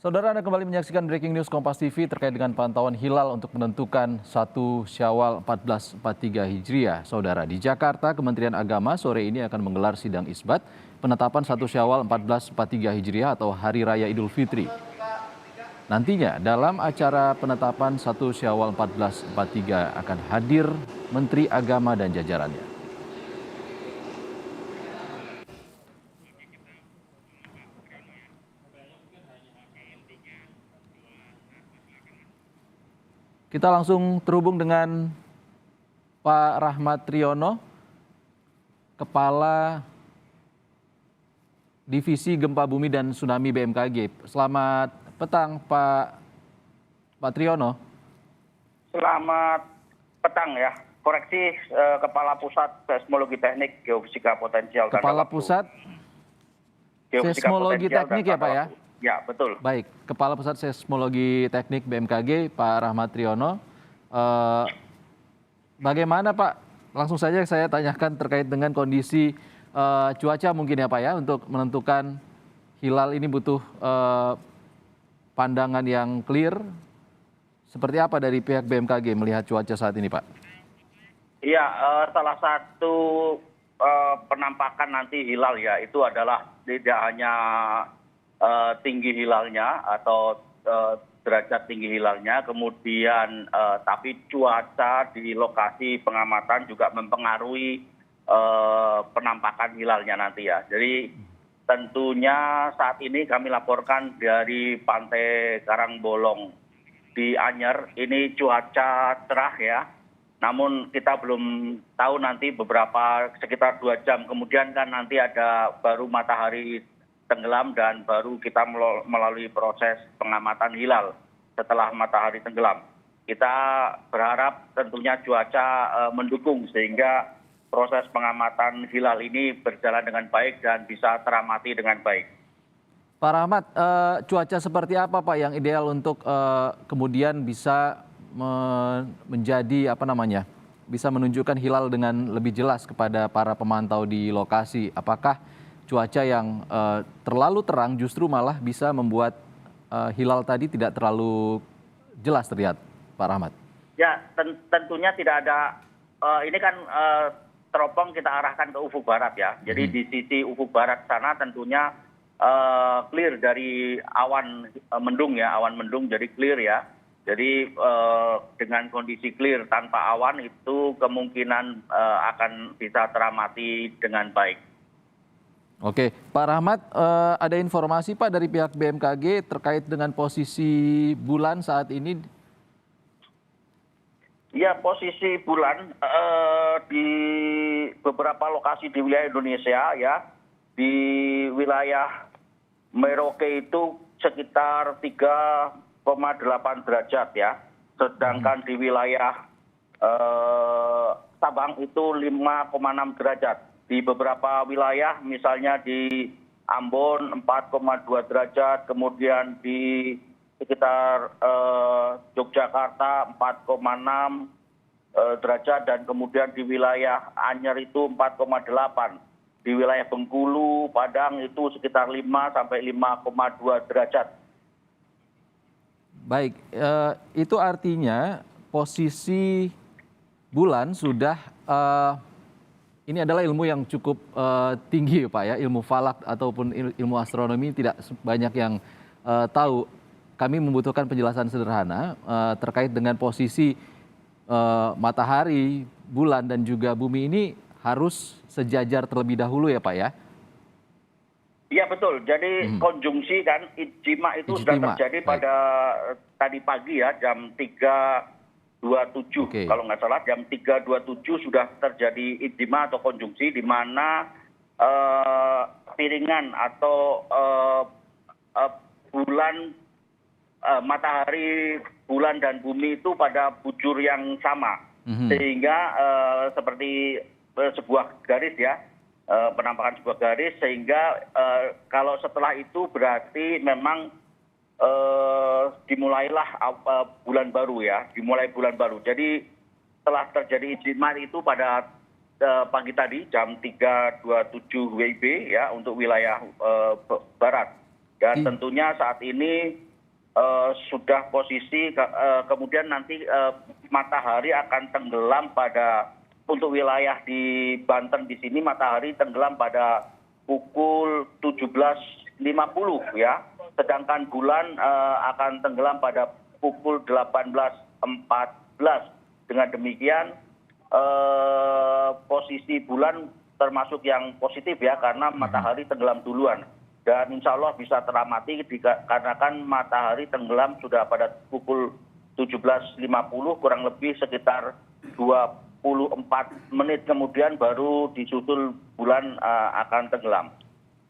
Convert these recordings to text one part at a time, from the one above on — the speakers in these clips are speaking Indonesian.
Saudara, Anda kembali menyaksikan Breaking News Kompas TV terkait dengan pantauan hilal untuk menentukan 1 Syawal 1443 Hijriah. Saudara, di Jakarta, Kementerian Agama sore ini akan menggelar sidang isbat penetapan 1 Syawal 1443 Hijriah atau Hari Raya Idul Fitri. Nantinya, dalam acara penetapan 1 Syawal 1443 akan hadir Menteri Agama dan jajarannya. Kita langsung terhubung dengan Pak Rahmat Triono, Kepala Divisi Gempa Bumi dan Tsunami BMKG. Selamat petang, Pak Triono. Selamat petang ya. Koreksi, Kepala Pusat Seismologi Teknik Geofisika Potensial dan Kepala Pusat Seismologi Teknik ya Pak ya? Ya, betul. Baik, Kepala Pusat Seismologi Teknik BMKG, Pak Rahmat Triono. Bagaimana Pak? Langsung saja saya tanyakan terkait dengan kondisi cuaca mungkin ya Pak ya, untuk menentukan hilal ini butuh pandangan yang clear. Seperti apa dari pihak BMKG melihat cuaca saat ini Pak? Iya, salah satu penampakan nanti hilal ya, itu adalah tidak hanya tinggi hilalnya atau derajat tinggi hilalnya, kemudian tapi cuaca di lokasi pengamatan juga mempengaruhi penampakan hilalnya nanti ya. Jadi tentunya saat ini kami laporkan dari Pantai Karangbolong di Anyer, ini cuaca cerah ya. Namun kita belum tahu nanti beberapa sekitar 2 jam kemudian kan nanti ada baru matahari tenggelam dan baru kita melalui proses pengamatan hilal setelah matahari tenggelam. Kita berharap tentunya cuaca mendukung sehingga proses pengamatan hilal ini berjalan dengan baik dan bisa teramati dengan baik. Pak Rahmat, cuaca seperti apa Pak yang ideal untuk kemudian bisa menjadi bisa menunjukkan hilal dengan lebih jelas kepada para pemantau di lokasi? Apakah cuaca yang terlalu terang justru malah bisa membuat hilal tadi tidak terlalu jelas terlihat, Pak Rahmat? Ya, tentunya tidak ada, ini kan teropong kita arahkan ke ufuk barat ya. Jadi di sisi ufuk barat sana tentunya clear dari awan mendung ya, awan mendung jadi clear ya. Jadi dengan kondisi clear tanpa awan itu kemungkinan akan bisa teramati dengan baik. Oke, Pak Rahmat, ada informasi Pak dari pihak BMKG terkait dengan posisi bulan saat ini? Ya, posisi bulan di beberapa lokasi di wilayah Indonesia ya, di wilayah Merauke itu sekitar 3,8 derajat ya, sedangkan di wilayah Sabang itu 5,6 derajat. Di beberapa wilayah misalnya di Ambon 4,2 derajat, kemudian di sekitar Yogyakarta 4,6 derajat, dan kemudian di wilayah Anyer itu 4,8. Di wilayah Bengkulu, Padang itu sekitar 5 sampai 5,2 derajat. Baik, itu artinya posisi bulan sudah ini adalah ilmu yang cukup tinggi Pak ya, ilmu falak ataupun ilmu astronomi tidak banyak yang tahu. Kami membutuhkan penjelasan sederhana terkait dengan posisi matahari, bulan dan juga bumi ini harus sejajar terlebih dahulu ya Pak ya? Iya betul, jadi konjungsi kan ijtima itu sudah terjadi pada tadi pagi ya, jam 3.27. Kalau nggak salah jam 3.27 sudah terjadi ijtima atau konjungsi di mana piringan atau bulan, matahari, bulan dan bumi itu pada bujur yang sama, sehingga seperti sebuah garis ya, penampakan sebuah garis, sehingga kalau setelah itu berarti memang dimulailah bulan baru ya, dimulai bulan baru. Jadi setelah terjadi ijtima itu pada pagi tadi jam 3.27 WIB ya untuk wilayah barat. Dan tentunya saat ini sudah posisi kemudian nanti matahari akan tenggelam untuk wilayah di Banten di sini matahari tenggelam pada pukul 17.50 ya. Sedangkan bulan akan tenggelam pada pukul 18.14. Dengan demikian posisi bulan termasuk yang positif ya karena matahari tenggelam duluan. Dan insya Allah bisa teramati karena kan matahari tenggelam sudah pada pukul 17.50 kurang lebih sekitar 24 menit kemudian baru disusul bulan akan tenggelam.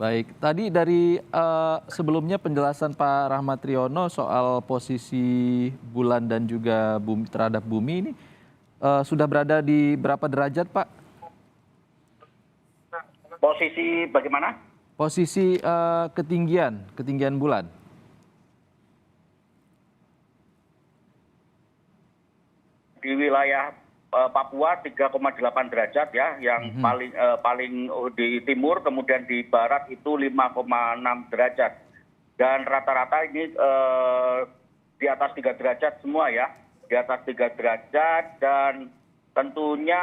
Baik, tadi dari sebelumnya penjelasan Pak Rahmat Riono soal posisi bulan dan juga bumi terhadap bumi ini sudah berada di berapa derajat, Pak? Posisi bagaimana? Posisi ketinggian bulan. Di wilayah Papua 3,8 derajat ya, yang paling di timur, kemudian di barat itu 5,6 derajat. Dan rata-rata ini di atas 3 derajat semua ya, di atas 3 derajat dan tentunya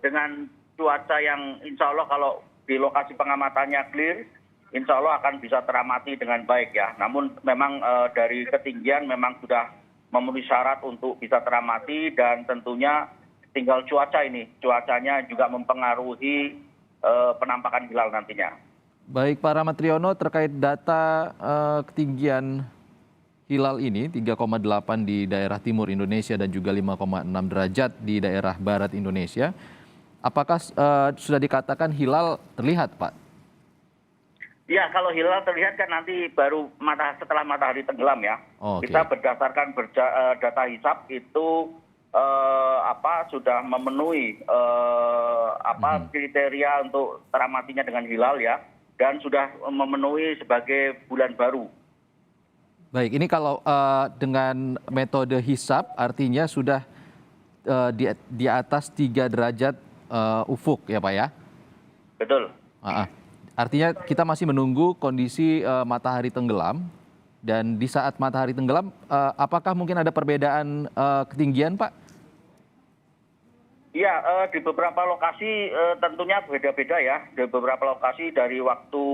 dengan cuaca yang insya Allah kalau di lokasi pengamatannya clear, insya Allah akan bisa teramati dengan baik ya. Namun memang dari ketinggian memang sudah memenuhi syarat untuk bisa teramati dan tentunya tinggal cuacanya juga mempengaruhi penampakan hilal nantinya. Baik Pak Rahmat Riono, terkait data ketinggian hilal ini 3,8 di daerah timur Indonesia dan juga 5,6 derajat di daerah barat Indonesia. Apakah sudah dikatakan hilal terlihat, Pak? Ya, kalau hilal terlihat kan nanti baru setelah matahari tenggelam ya. Okay. Kita berdasarkan data hisap itu sudah memenuhi kriteria untuk teramatinya dengan hilal ya, dan sudah memenuhi sebagai bulan baru. Baik, ini kalau dengan metode hisap artinya sudah di atas 3 derajat ufuk ya Pak ya? Betul. Artinya kita masih menunggu kondisi matahari tenggelam dan di saat matahari tenggelam apakah mungkin ada perbedaan ketinggian Pak? Iya, di beberapa lokasi tentunya beda-beda ya. Di beberapa lokasi dari waktu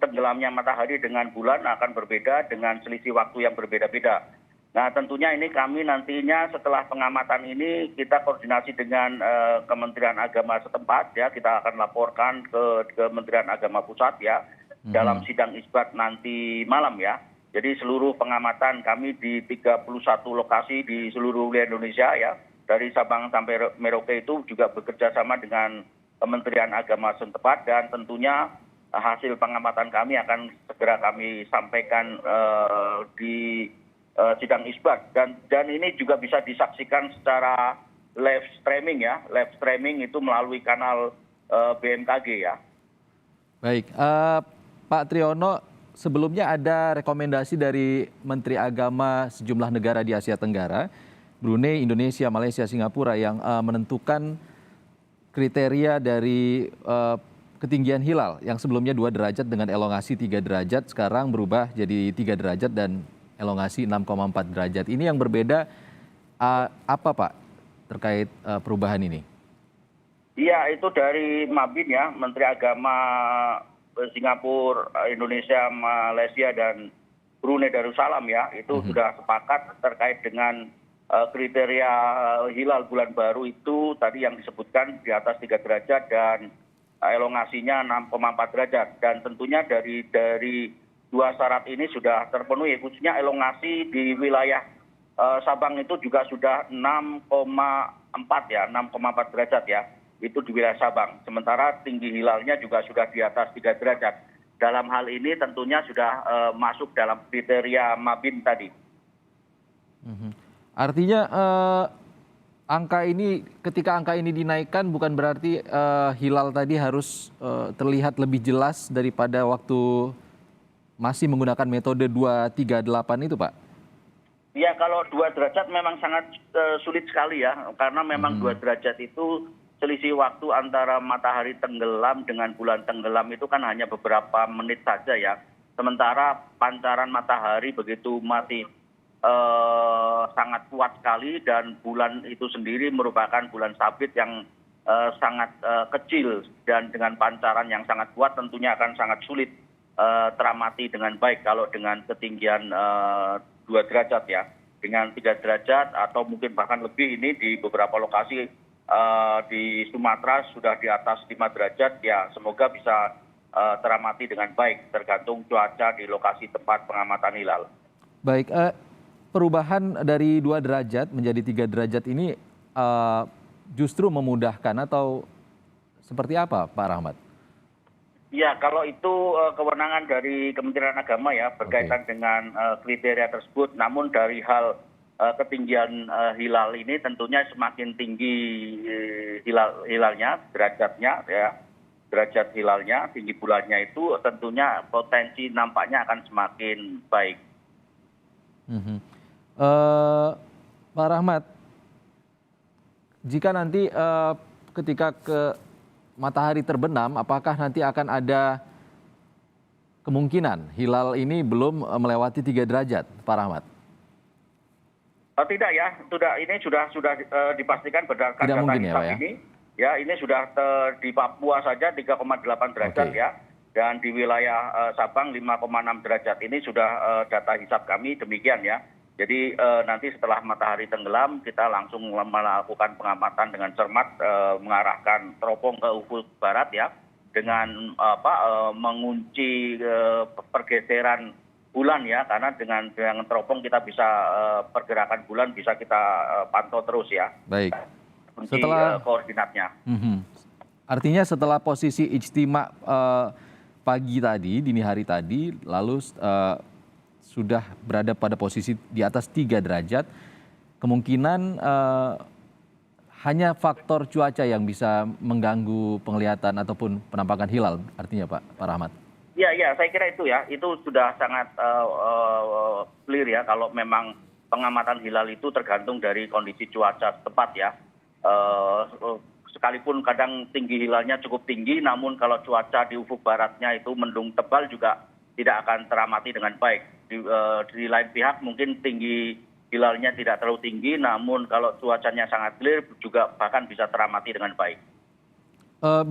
tenggelamnya matahari dengan bulan akan berbeda dengan selisih waktu yang berbeda-beda. Nah tentunya ini kami nantinya setelah pengamatan ini kita koordinasi dengan Kementerian Agama setempat ya, kita akan laporkan ke Kementerian Agama Pusat ya dalam sidang isbat nanti malam ya. Jadi seluruh pengamatan kami di 31 lokasi di seluruh wilayah Indonesia ya, dari Sabang sampai Merauke itu juga bekerja sama dengan Kementerian Agama setempat dan tentunya hasil pengamatan kami akan segera kami sampaikan di sidang isbat dan ini juga bisa disaksikan secara live streaming ya, live streaming itu melalui kanal BMKG ya. Baik, Pak Triono, sebelumnya ada rekomendasi dari Menteri Agama sejumlah negara di Asia Tenggara, Brunei, Indonesia, Malaysia, Singapura yang menentukan kriteria dari ketinggian hilal yang sebelumnya 2 derajat dengan elongasi 3 derajat sekarang berubah jadi 3 derajat dan elongasi 6,4 derajat. Ini yang berbeda apa Pak terkait perubahan ini? Iya, itu dari Mabin ya, Menteri Agama Singapura, Indonesia, Malaysia, dan Brunei Darussalam ya, itu sudah sepakat terkait dengan kriteria hilal bulan baru itu tadi yang disebutkan di atas 3 derajat dan elongasinya 6,4 derajat. Dan tentunya dari 2 syarat ini sudah terpenuhi, khususnya elongasi di wilayah Sabang itu juga sudah 6,4 ya, 6,4 derajat ya, itu di wilayah Sabang. Sementara tinggi hilalnya juga sudah di atas 3 derajat. Dalam hal ini tentunya sudah masuk dalam kriteria Mabin tadi. Artinya ketika angka ini dinaikkan bukan berarti hilal tadi harus terlihat lebih jelas daripada waktu masih menggunakan metode 238 itu Pak? Ya kalau 2 derajat memang sangat sulit sekali ya, karena memang 2 derajat itu selisih waktu antara matahari tenggelam dengan bulan tenggelam itu kan hanya beberapa menit saja ya. sementara pancaran matahari begitu masih sangat kuat sekali dan bulan itu sendiri merupakan bulan sabit yang sangat kecil dan dengan pancaran yang sangat kuat tentunya akan sangat sulit teramati dengan baik kalau dengan ketinggian 2 derajat ya. Dengan 3 derajat atau mungkin bahkan lebih ini di beberapa lokasi di Sumatera sudah di atas 5 derajat ya, semoga bisa teramati dengan baik tergantung cuaca di lokasi tempat pengamatan hilal. Baik, perubahan dari 2 derajat menjadi 3 derajat ini justru memudahkan atau seperti apa Pak Rahmat? Ya, kalau itu kewenangan dari Kementerian Agama ya berkaitan dengan kriteria tersebut. Namun dari hal ketinggian hilal ini tentunya semakin tinggi hilalnya, derajatnya ya, derajat hilalnya, tinggi bulannya itu tentunya potensi nampaknya akan semakin baik. Pak Rahmat, jika nanti ketika matahari terbenam, apakah nanti akan ada kemungkinan hilal ini belum melewati 3 derajat, Pak Rahmat? Tidak ya, ini sudah dipastikan berdasarkan Tidak data mungkin ya, hisap Pak ya? ini. Ya, ini sudah di Papua saja 3,8 derajat ya, dan di wilayah Sabang 5,6 derajat. Ini sudah data hisap kami demikian ya. Jadi nanti setelah matahari tenggelam kita langsung melakukan pengamatan dengan cermat, mengarahkan teropong ke ufuk barat ya, dengan mengunci pergeseran bulan ya, karena dengan teropong kita bisa pergerakan bulan bisa kita pantau terus ya. Baik. Kunci Setelah koordinatnya. Artinya setelah posisi ijtima pagi tadi, dini hari tadi, lalu sudah berada pada posisi di atas 3 derajat, kemungkinan hanya faktor cuaca yang bisa mengganggu penglihatan ataupun penampakan hilal, artinya Pak Rahmat? Iya, saya kira itu ya, itu sudah sangat clear ya, kalau memang pengamatan hilal itu tergantung dari kondisi cuaca setempat ya. Sekalipun kadang tinggi hilalnya cukup tinggi, namun kalau cuaca di ufuk baratnya itu mendung tebal juga tidak akan teramati dengan baik. Di lain pihak mungkin tinggi hilalnya tidak terlalu tinggi, namun kalau cuacanya sangat clear juga bahkan bisa teramati dengan baik.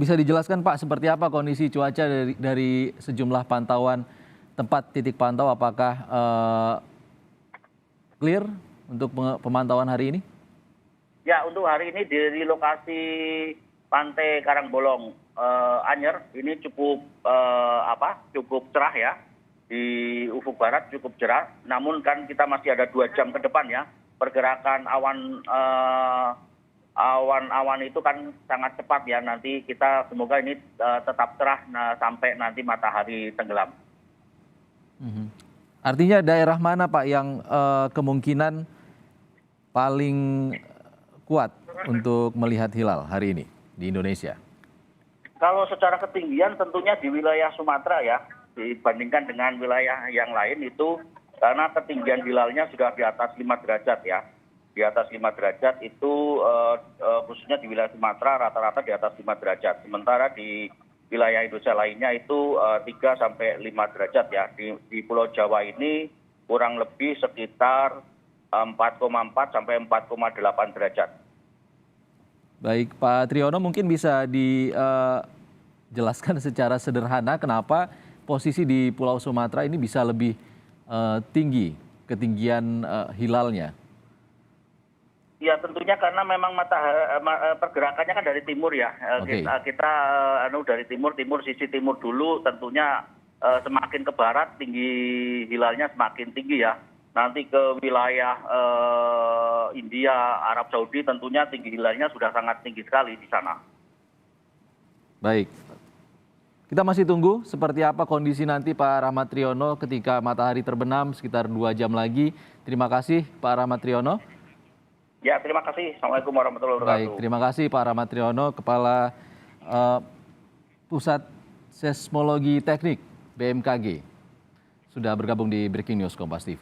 Bisa dijelaskan Pak seperti apa kondisi cuaca dari sejumlah pantauan tempat titik pantau, apakah clear untuk pemantauan hari ini? Ya, untuk hari ini di lokasi Pantai Karangbolong Anyer ini cukup cukup cerah ya. Di ufuk barat cukup cerah, namun kan kita masih ada 2 jam ke depan ya. Pergerakan awan itu kan sangat cepat ya. Nanti kita semoga ini tetap cerah sampai nanti matahari tenggelam. Artinya daerah mana Pak yang kemungkinan paling kuat untuk melihat hilal hari ini di Indonesia? Kalau secara ketinggian tentunya di wilayah Sumatera ya, dibandingkan dengan wilayah yang lain itu karena ketinggian hilalnya sudah di atas 5 derajat ya. Di atas 5 derajat itu khususnya di wilayah Sumatera rata-rata di atas 5 derajat. Sementara di wilayah Indonesia lainnya itu 3 sampai 5 derajat ya. Di Pulau Jawa ini kurang lebih sekitar 4,4 sampai 4,8 derajat. Baik, Pak Triyono mungkin bisa dijelaskan secara sederhana kenapa posisi di Pulau Sumatera ini bisa lebih tinggi ketinggian hilalnya? Ya tentunya karena memang pergerakannya kan dari timur ya. Kita dari timur sisi timur dulu tentunya semakin ke barat tinggi hilalnya semakin tinggi ya. Nanti ke wilayah India, Arab Saudi tentunya tinggi hilalnya sudah sangat tinggi sekali di sana. Baik. Kita masih tunggu seperti apa kondisi nanti Pak Rahmat Triyono ketika matahari terbenam sekitar 2 jam lagi. Terima kasih Pak Rahmat Triyono. Ya, terima kasih. Assalamualaikum warahmatullahi wabarakatuh. Baik, terima kasih Pak Rahmat Triyono, Kepala Pusat Seismologi Teknik BMKG, sudah bergabung di Breaking News Kompas TV.